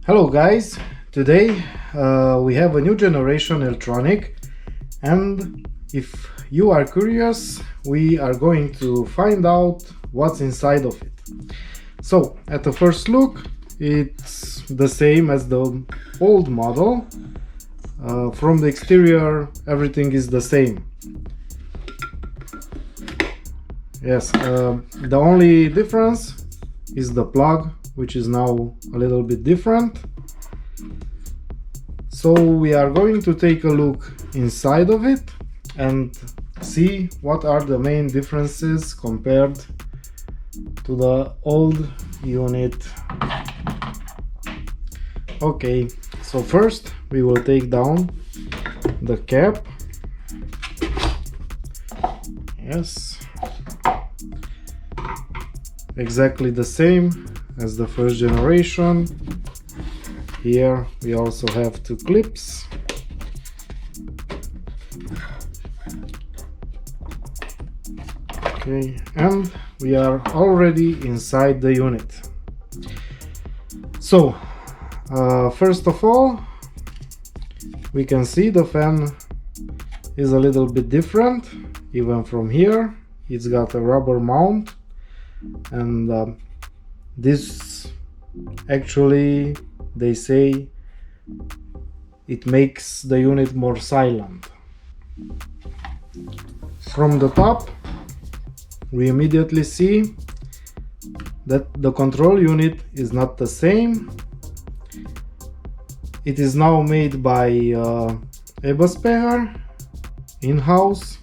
Hello guys, today we have a new generation Airtronic, and if you are curious, we are going to find out what's inside of it. So at the first look, it's the same as the old model. From the exterior, everything is the same. Yes, the only difference is the plug, which is now a little bit different. So we are going to take a look inside of it and see what are the main differences compared to the old unit. Okay, so first we will take down the cap. Yes, exactly the same as the first generation. Here we also have two clips. Okay, and we are already inside the unit. So first of all, we can see the fan is a little bit different. Even from here, it's got a rubber mount, and this actually, they say, it makes the unit more silent. From the top, we immediately see that the control unit is not the same. It is now made by Eberspacher in-house.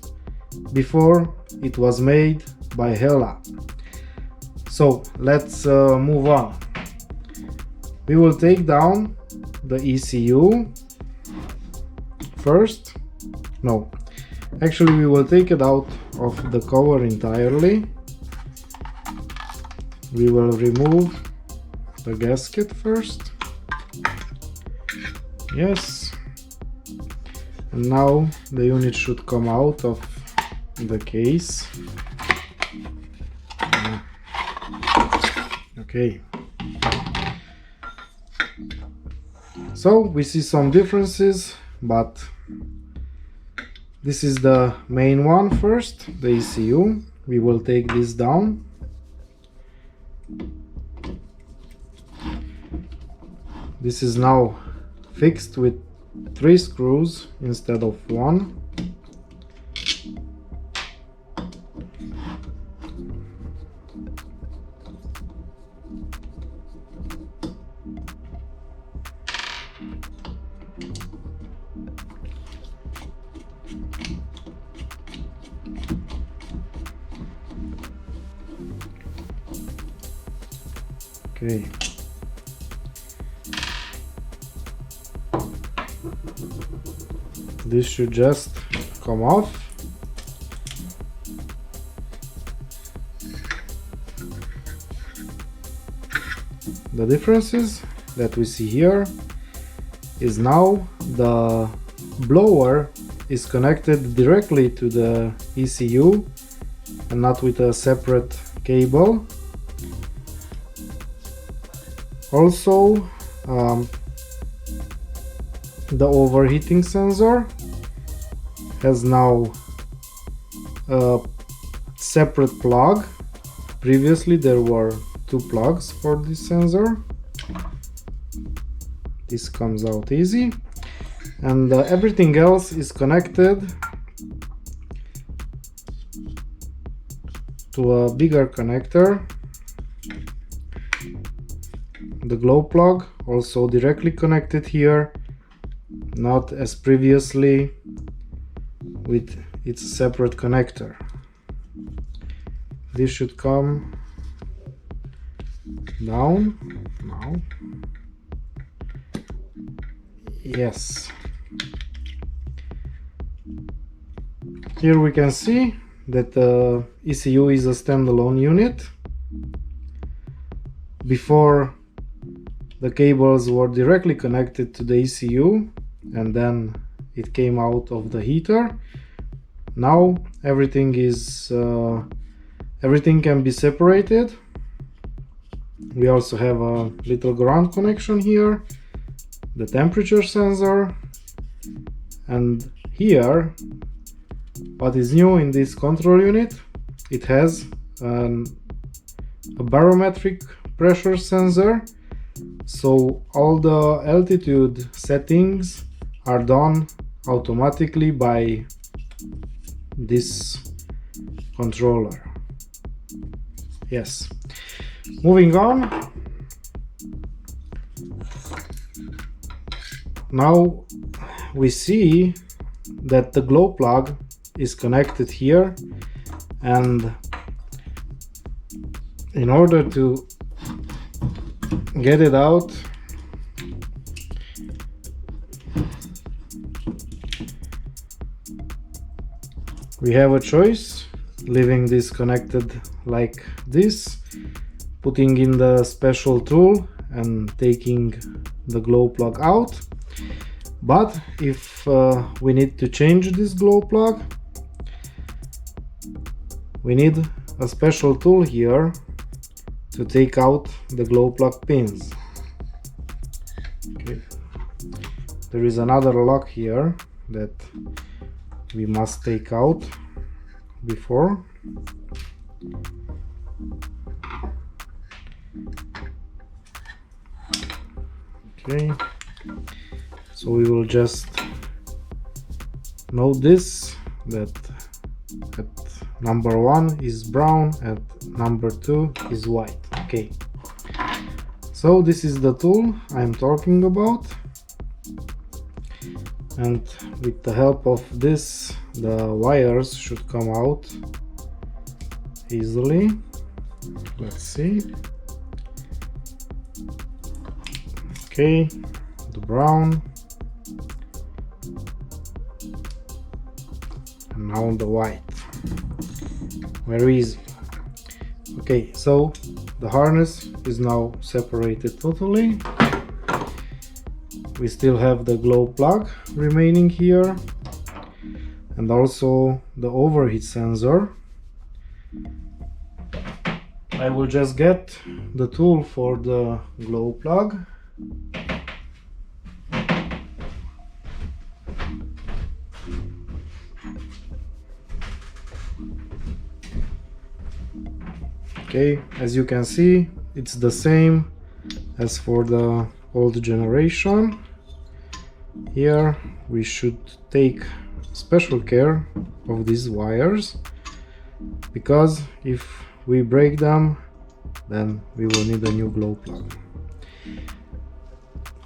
Before, it was made by Hella. So let's move on. We will take down the ECU first. No, actually we will take it out of the cover entirely. We will remove the gasket first. Yes. And now the unit should come out of the case. Okay. So we see some differences, but this is the main one first, the ECU. We will take this down. This is now fixed with 3 screws instead of 1. Okay. This should just come off. The differences that we see here is now the blower is connected directly to the ECU and not with a separate cable. Also, the overheating sensor has now a separate plug. Previously there were 2 plugs for this sensor. This comes out easy, and everything else is connected to a bigger connector. The glow plug also directly connected here, not as previously with its separate connector. This should come down now. Yes. Here we can see that the ECU is a standalone unit. Before, the cables were directly connected to the ECU, and then it came out of the heater. Now everything can be separated. We also have a little ground connection here, the temperature sensor, and here what is new in this control unit, it has a barometric pressure sensor, so all the altitude settings are done automatically by this controller. Yes. Moving on. Now we see that the glow plug is connected here, and in order to get it out, we have a choice: leaving this connected like this, putting in the special tool and taking the glow plug out. But if we need to change this glow plug, we need a special tool here to take out the glow plug pins. Okay. There is another lock here that we must take out before. Okay, so we will just note this, that at number 1 is brown and number 2 is white. Okay, so this is the tool I'm talking about, and with the help of this the wires should come out easily. Let's see. Okay, the brown, and now the white. Very easy. Okay, so the harness is now separated totally. We still have the glow plug remaining here, and also the overheat sensor. I will just get the tool for the glow plug. Okay, as you can see, it's the same as for the old generation. Here we should take special care of these wires, because if we break them, then we will need a new glow plug.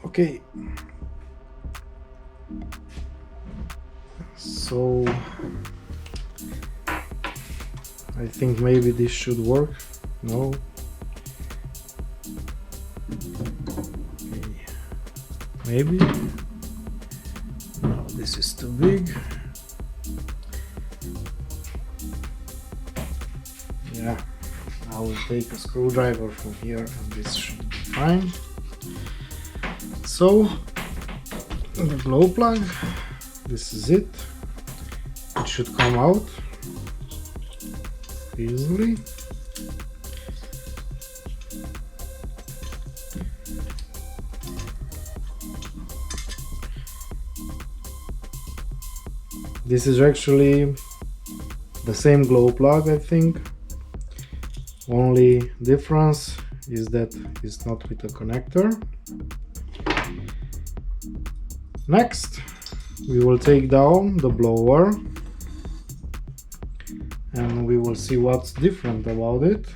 Okay, so I think maybe this should work. No. Okay. Maybe. No, this is too big. Yeah, I will take a screwdriver from here and this should be fine. So, the glow plug, this is it. It should come out easily. This is actually the same glow plug, I think. Only difference is that it's not with a connector. Next, we will take down the blower and we will see what's different about it.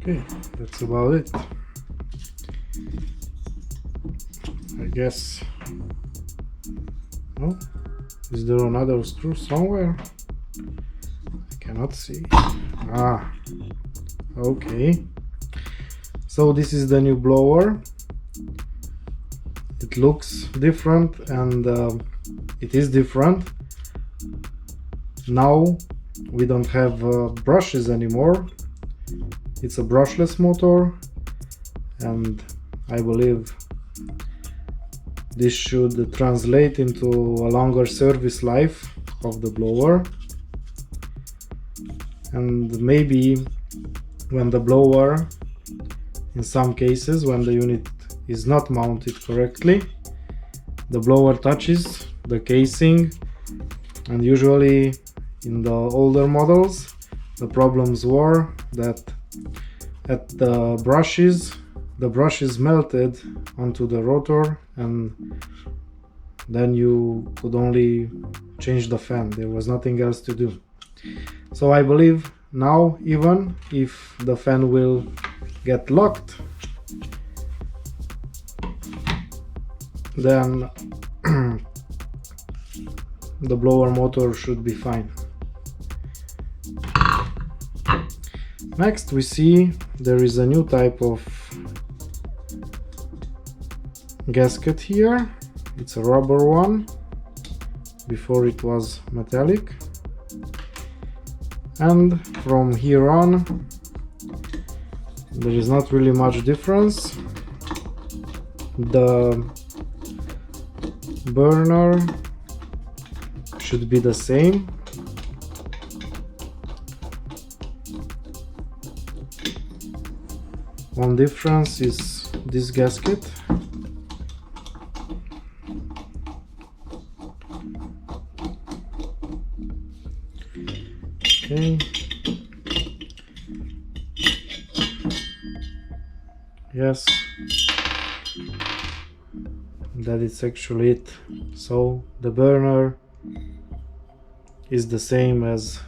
Okay, that's about it. I guess. Oh, is there another screw somewhere? I cannot see. Ah, okay. So this is the new blower. It looks different, and it is different. Now we don't have brushes anymore. It's a brushless motor, and I believe this should translate into a longer service life of the blower. And maybe when the blower, in some cases when the unit is not mounted correctly, the blower touches the casing, and usually in the older models the problems were that at the brushes melted onto the rotor, and then you could only change the fan. There was nothing else to do. So I believe now, even if the fan will get locked, then the blower motor should be fine. Next we see there is a new type of gasket here. It's a rubber one. Before it was metallic. And from here on there is not really much difference. The burner should be the same. One difference is this gasket. Okay. Yes, that is actually it. So the burner is the same as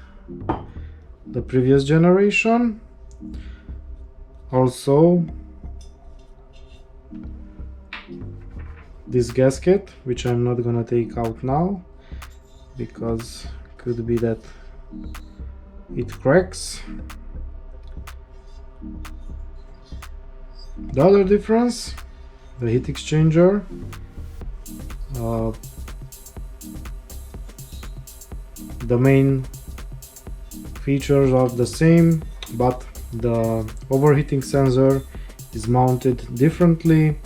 the previous generation. Also, this gasket, which I'm not gonna take out now because could be that it cracks. The other difference, the heat exchanger. The main features are the same, but the overheating sensor is mounted differently.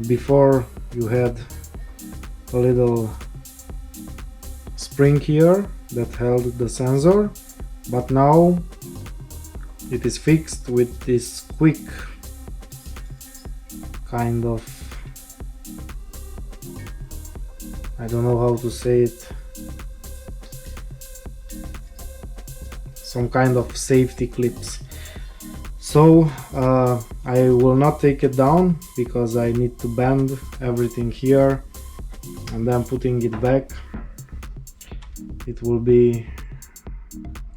Before you had a little spring here that held the sensor, but now it is fixed with this quick kind of, I don't know how to say it, some kind of safety clips. So I will not take it down because I need to bend everything here and then putting it back. It will be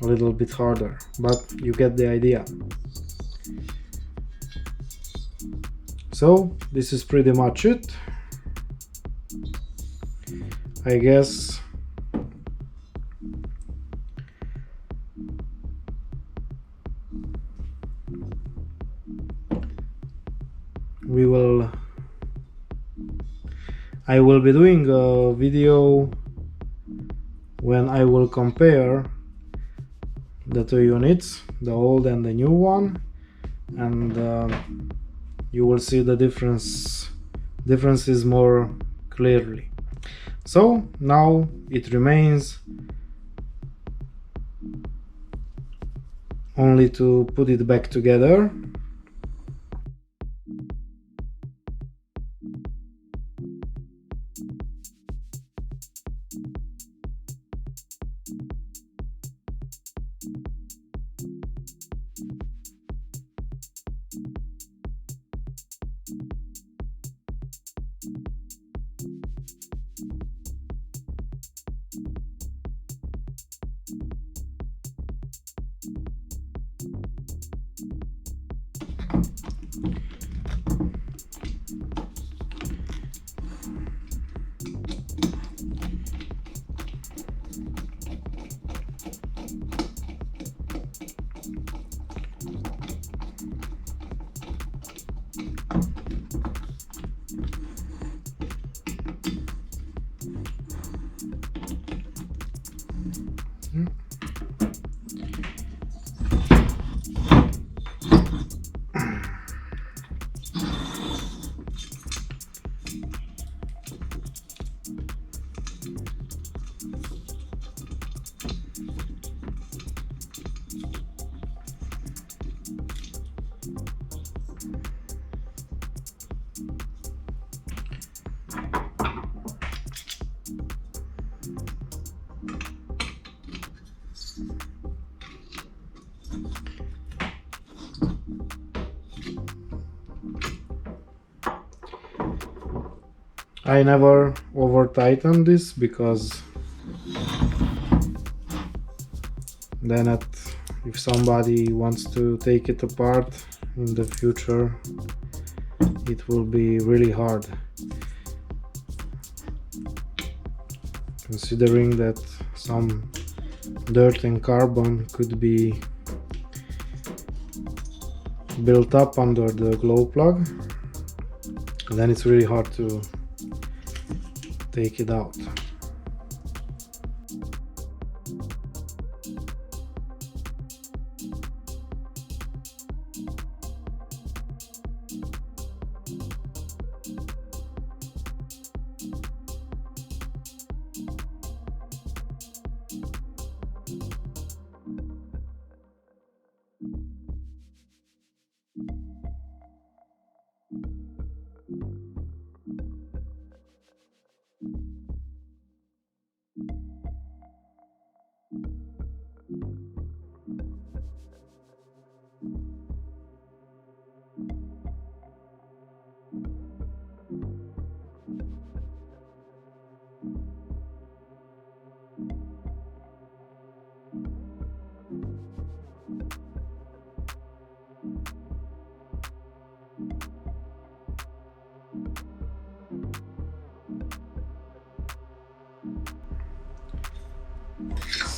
a little bit harder, but you get the idea. So this is pretty much it. I guess I will be doing a video when I will compare the two units, the old and the new one, and you will see the differences more clearly. So now it remains only to put it back together. I never over tighten this because then if somebody wants to take it apart in the future, it will be really hard, considering that some dirt and carbon could be built up under the glow plug, and then it's really hard to take it out.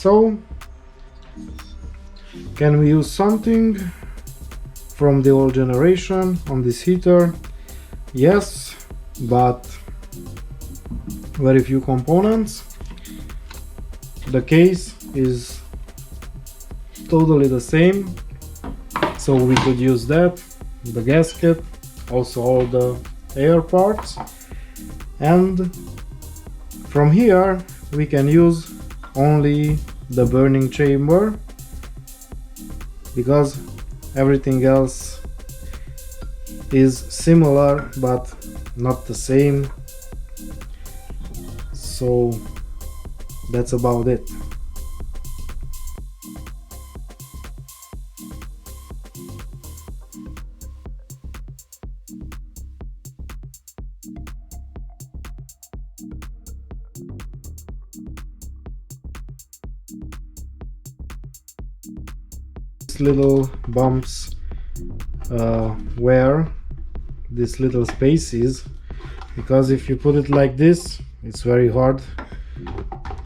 So, can we use something from the old generation on this heater? Yes, but very few components. The case is totally the same, so we could use that, the gasket, also all the air parts, and from here we can use only the burning chamber, because everything else is similar but not the same, so that's about it. Little bumps where these little spaces, because if you put it like this, it's very hard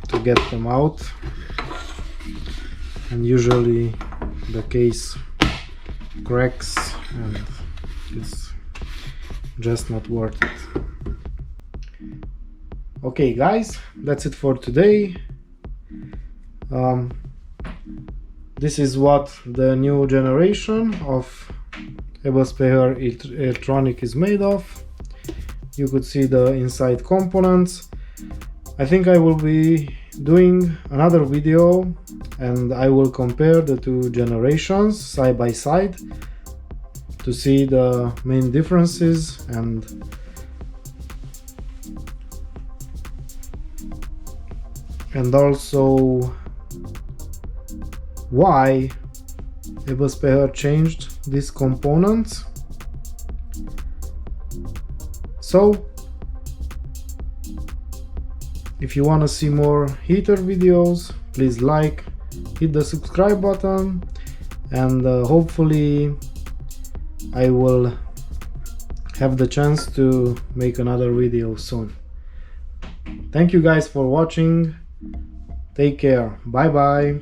to get them out, and usually the case cracks and it's just not worth it. Okay guys, that's it for today. This is what the new generation of Eberspacher Airtronic is made of. You could see the inside components. I think I will be doing another video and I will compare the two generations side by side to see the main differences and also why Eberspacher changed these components. So if you want to see more heater videos, please like, hit the subscribe button, and hopefully I will have the chance to make another video soon. Thank you guys for watching. Take care. Bye bye.